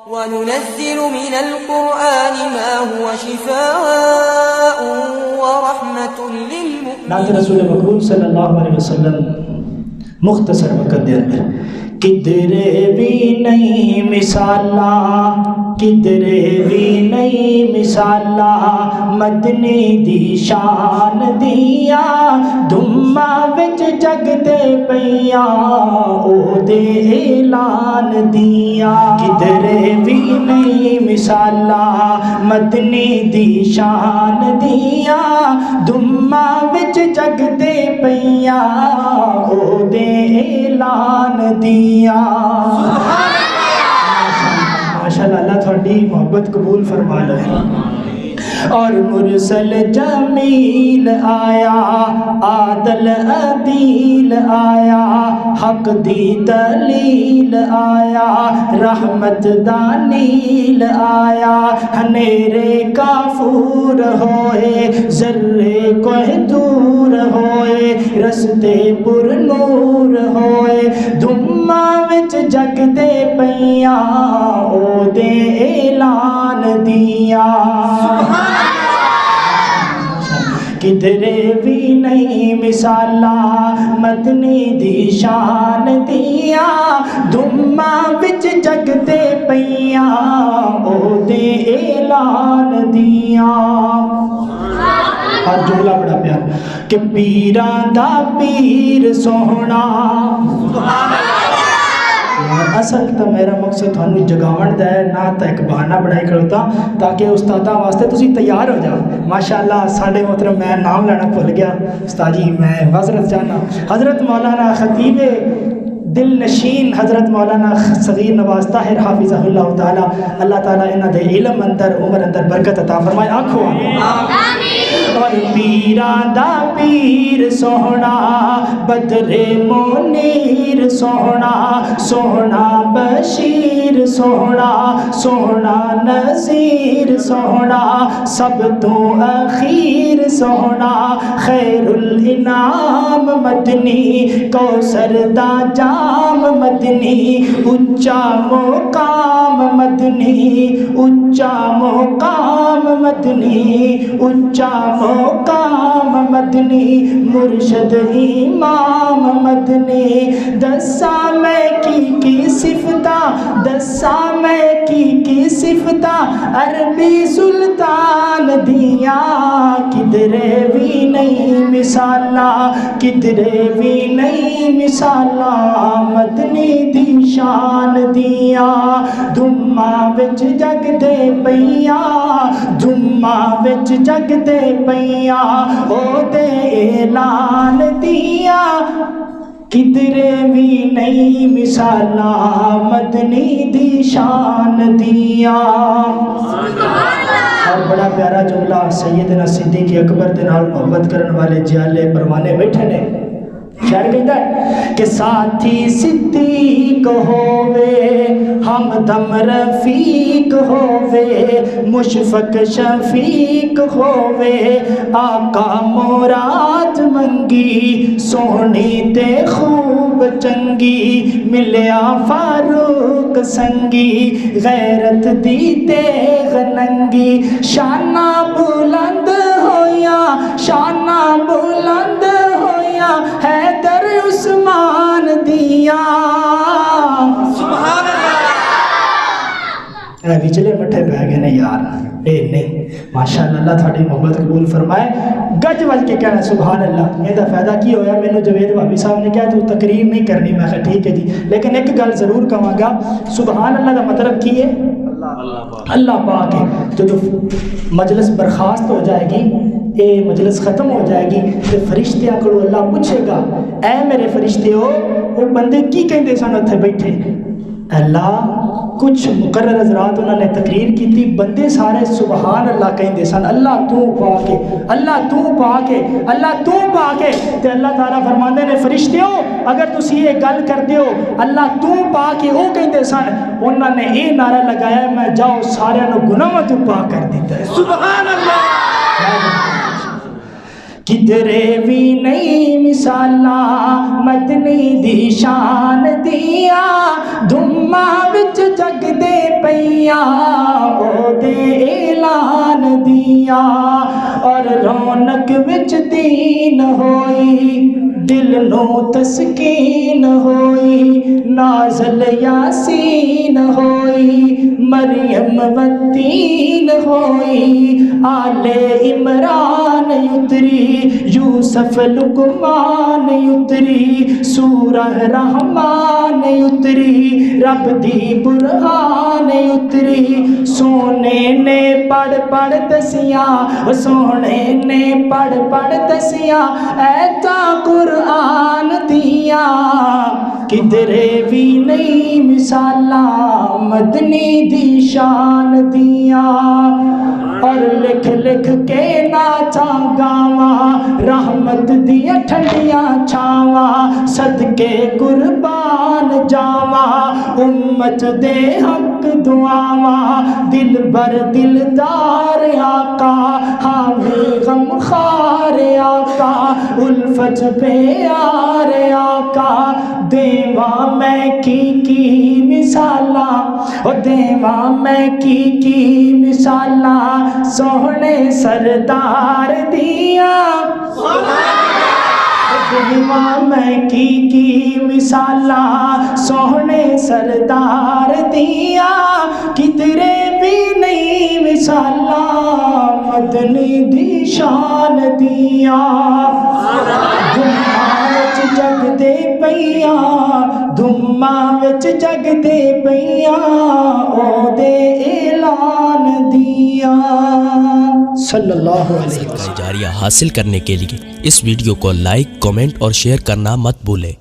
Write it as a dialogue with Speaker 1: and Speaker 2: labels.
Speaker 1: وَنُنَزِّلُ مِنَ الْقُرْآنِ مَا هُوَ شِفَاءٌ وَرَحْمَةٌ لِلْمُؤْمِنِينَ.
Speaker 2: نعت رسول مقبول صلی اللہ علیہ وسلم مختصر وقت دے اندر کدرے بھی نہیں مثالا، کدرے بھی نہیں مثالا، مدنی دی شان دیا دھما وچ جگتے پیا او دے اعلان دیا. کدرے بھی نہیں مثالا، مدنی دی شان دیا دھما وچ جگتے پیا او دے اعلان دیا. ماشاءاللہ اللہ تھوڑی محبت قبول فرما لے. اور مرسل جمیل آیا، عادل عدیل آیا، حق دی دلیل آیا، رحمت دانیل آیا، ہنیرے کافور ہوئے ذرے کوہ دور ہوئے رستے پر نور ہوئے دھما وچ جگ دے پیا او دے اعلان دیا. کدرے بھی نہیں مثالا، مدنی دی شان دیا دھما وچ جگتے پیا او دے اعلان دیا. اور جملہ بڑا پیار کہ پیران دا پیر سوہنا. اصل تو میرا مقصد تھانوں جگاون دا ہے، نہ تو ایک بہانہ بنائی کھڑوتا تاکہ استاداں واسطے تسی تیار ہو جاؤ. ماشاءاللہ ساڈے محترم میں نام لینا بھول گیا استاد جی، میں معذرت چاہنا حضرت مولانا خطیب دل نشین حضرت مولانا صغیر نواز طاہر حافظہ اللہ تعالی، اللہ تعالی انہاں دے علم اندر عمر اندر برکت عطا فرمائے. آکھو آمین. اور پیران دا پیر سوہنا، بدر منیر سوہنا، سوہنا بشیر سوہنا، سوہنا نذیر سوہنا، سب تو اخیر سوہنا، خیر الانعام مدنی، کوثر دا جام مدنی، اچا مقام مدنی، اچا مقام مدنی، اچا مقام مدنی، مرشد امام مدنی. دسا میں کی صفتا، دسا میں کی صفتا عربی سلطان دیا. کدرے بھی نہیں مثالا، کدرے بھی نہیں مثالا، مدنی دی شان دیا دھما وچ جگ دے پیا، دھما وچ جگ دے پیا او دے اعلان دیا. کدرے بھی نہیں مثالا، مدنی دی شان دیا. اور بڑا پیارا جملہ سیدنا صدیق اکبر دے نال محبت کرن والے جیالے پروانے بیٹھے نے. شاعر کہتا ہے کہ ساتھی صدیق ہووے، ہمدم رفیق ہووے، مشفق شفیق ہووے، آقا مراد منگی سونی تے خوب چنگی، ملیا فاروق سنگی غیرت دی تیغ ننگی. شانہ بلند ہویا، شانہ بلند ہویا، حیدر عثمان دیا. سبحان اللہ. اے وچلے مٹھے پہ گئے نہیں یار، اے نہیں. ماشاءاللہ اللہ تھوڑی محبت قبول فرمائے. گج وج کے کہنا سبحان اللہ. یہ دا فائدہ کی ہویا، میں نے جوید بھابی صاحب نے کہا تو تقریر نہیں کرنی. میں کہا ٹھیک ہے جی، لیکن ایک گل ضرور کہاں گا. سبحان اللہ کا مطلب کی ہے اللہ پاک ہے. تو مجلس برخاست ہو جائے گی، اے مجلس ختم ہو جائے گی تو فرشتیاں کو اللہ پوچھے گا اے میرے فرشتے ہو وہ بندے کی کہندے سن اتھے بیٹھے. اللہ کچھ مقرر حضرات انہوں نے تقریر کی تھی، بندے سارے سبحان اللہ کہندے سن، اللہ تو پاک ہے، اللہ تو پاک ہے، اللہ تو پاک ہے. تے اللہ تعالیٰ فرماندے نے فرشتیو اگر تسی یہ گل کرتے ہو اللہ تو پاک ہے وہ کہندے سن، انہوں نے یہ نعرہ لگایا میں جاؤ سارے نو گناہ تو پاک کر دیتا ہے. سبحان اللہ. کدرے بھی نہیں مثالا مدنی دی شان دیا دھما وچ جگ دے پیا او دے اعلان دیا اور رونق وچ دین ہوئی دل نو تسکین ہوئی نازل یاسین ہوئی مریم والتین ہوئی آل عمران اتری یوسف لقمان اتری سورہ رحمان اتری رب دی برہان اتری سونے نے پڑھ پڑھ دسیاں سونے نے پڑھ پڑھ دسیاں ایتا قرآن دیا کدرے بھی نہیں مثالا مدنی دی شان دیا اور لکھ لکھ کے ناچاں گاواں رحمت دیا ٹھنڈیاں چھاواں صدقے قربان جاواں امت دے حق دعاواں دل بر دلدار آقا حامی غم خار آقا الفت پیار آقا دیواں میں کی مثالا او دیواں میں کی مثالا سوہنے سردار دیا دیواں میں کی مثالا سوہنے سردار دیا کدرے بھی نہیں مثالا مدنی دی شان دیا دھما وچ جگ دے پیا دھما وچ جگ دے پیا او دے اعلان دیا صلی اللہ علیہ وسلم۔
Speaker 3: جاریہ حاصل کرنے کے لیے اس ویڈیو کو لائک، کمنٹ اور شیئر کرنا مت بھولیں۔